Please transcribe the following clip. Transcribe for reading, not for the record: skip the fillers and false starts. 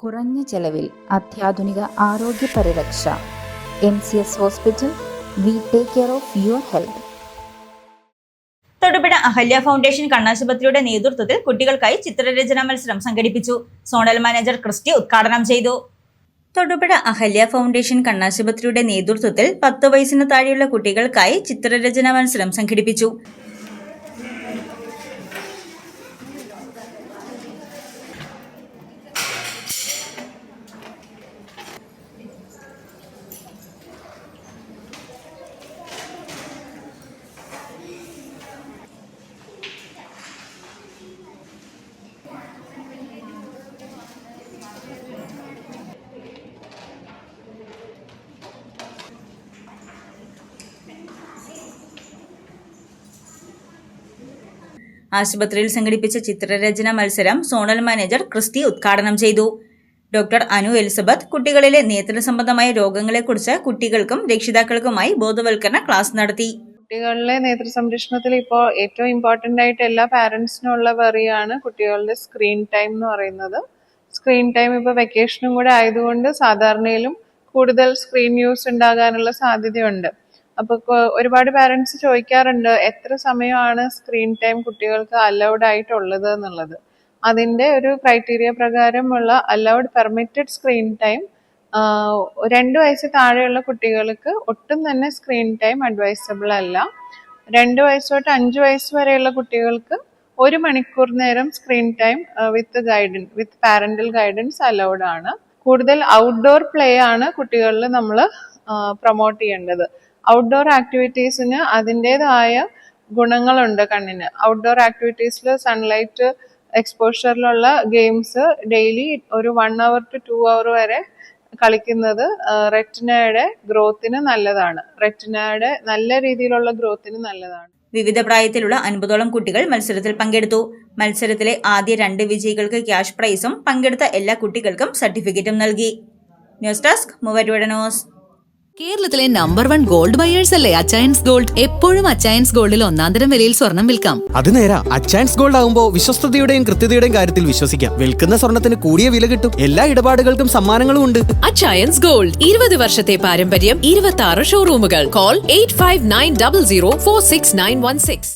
കുറഞ്ഞ ചെലവിൽ അത്യാധുനിക ആരോഗ്യ പരിരക്ഷ. MCS hospital. We take care of your health. Thodupuzha Ahalya foundation കണ്ണാശുപത്രിയുടെ നേതൃത്വത്തിൽ കുട്ടികൾക്കായി ചിത്രരചനാ മത്സരം സംഘടിപ്പിച്ചു. സോണൽ മാനേജർ ക്രിസ്റ്റി ഉദ്ഘാടനം ചെയ്തു. തൊടുപുഴ അഹല്യ ഫൗണ്ടേഷൻ കണ്ണാശുപത്രിയുടെ നേതൃത്വത്തിൽ 10 വയസ്സിന് താഴെയുള്ള കുട്ടികൾക്കായി ചിത്രരചനാ മത്സരം സംഘടിപ്പിച്ചു. ആശുപത്രിയിൽ സംഘടിപ്പിച്ച ചിത്രരചന മത്സരം സോണൽ മാനേജർ ക്രിസ്റ്റി ഉദ്ഘാടനം ചെയ്തു. ഡോക്ടർ അനു എലിസബത്ത് കുട്ടികളിലെ നേത്ര സംബന്ധമായ രോഗങ്ങളെക്കുറിച്ച് കുട്ടികൾക്കും രക്ഷിതാക്കൾക്കുമായി ബോധവൽക്കരണ ക്ലാസ് നടത്തി. കുട്ടികളിലെ നേതൃ സംരക്ഷണത്തിൽ ഇപ്പോൾ ഏറ്റവും ഇമ്പോർട്ടൻ്റ് ആയിട്ട് എല്ലാ പാരൻസിനുള്ള വറിയാണ് കുട്ടികളുടെ സ്ക്രീൻ ടൈം എന്ന് പറയുന്നത്. സ്ക്രീൻ ടൈം ഇപ്പോൾ വെക്കേഷനും കൂടെ ആയതുകൊണ്ട് സാധാരണയിലും കൂടുതൽ സ്ക്രീൻ യൂസ് ഉണ്ടാകാനുള്ള സാധ്യതയുണ്ട്. അപ്പോൾ ഒരുപാട് പാരൻസ് ചോദിക്കാറുണ്ട് എത്ര സമയമാണ് സ്ക്രീൻ ടൈം കുട്ടികൾക്ക് അലൗഡ് ആയിട്ടുള്ളത് എന്നുള്ളത്. അതിൻ്റെ ഒരു ക്രൈറ്റീരിയ പ്രകാരമുള്ള അലൗഡ് പെർമിറ്റഡ് സ്ക്രീൻ ടൈം 2 വയസ്സ് താഴെയുള്ള കുട്ടികൾക്ക് ഒട്ടും തന്നെ സ്ക്രീൻ ടൈം അഡ്വൈസബിൾ അല്ല. 2 വയസ്സ് തൊട്ട് 5 വയസ്സ് വരെയുള്ള കുട്ടികൾക്ക് 1 മണിക്കൂർ നേരം screen time with parental guidance allowed ആണ്. കൂടുതൽ ഔട്ട്ഡോർ പ്ലേ ആണ് കുട്ടികളിൽ നമ്മൾ പ്രൊമോട്ട് ചെയ്യേണ്ടത്. ഔട്ട്ഡോർ ആക്ടിവിറ്റീസിന് അതിൻ്റെതായ ഗുണങ്ങളുണ്ട് കണ്ണിന്. ഔട്ട്ഡോർ ആക്ടിവിറ്റീസിൽ സൺലൈറ്റ് എക്സ്പോഷറിലുള്ള ഗെയിംസ് ഡെയിലി ഒരു 1 hour to 2 hour വരെ കളിക്കുന്നത് റെറ്റിനയുടെ ഗ്രോത്തിന് നല്ലതാണ്. റെറ്റിനയുടെ നല്ല രീതിയിലുള്ള ഗ്രോത്തിന് നല്ലതാണ്. വിവിധ പ്രായത്തിലുള്ള 50ഓളം കുട്ടികൾ മത്സരത്തിൽ പങ്കെടുത്തു. മത്സരത്തിലെ ആദ്യ 2 വിജയികൾക്ക് ക്യാഷ് പ്രൈസും പങ്കെടുത്ത എല്ലാ കുട്ടികൾക്കും സർട്ടിഫിക്കറ്റും നൽകി. News desk Muvattupuzha news. കേരളത്തിലെ നമ്പർ 1 ഗോൾഡ് ബയേഴ്സ് അല്ലേ അച്ചയൻസ് ഗോൾഡ്. എപ്പോഴും അച്ചയൻസ് ഗോൾഡിൽ 1-ാം വിലയിൽ സ്വർണം വിൽക്കാം. അത് നേരാ. അച്ചയൻസ് ഗോൾഡ് ആകുമ്പോൾ വിശ്വസ്തതയുടെയും കൃത്യതയുടെയും കാര്യത്തിൽ വിശ്വസിക്കാം. വിൽക്കുന്ന സ്വർണത്തിന് കൂടിയ വില കിട്ടും. എല്ലാ ഇടപാടുകൾക്കും സമ്മാനങ്ങളും ഉണ്ട്. അച്ചയൻസ് ഗോൾഡ് 20 വർഷത്തെ പാരമ്പര്യം, 26 ഷോറൂമുകൾ. കോൾ 8590046916.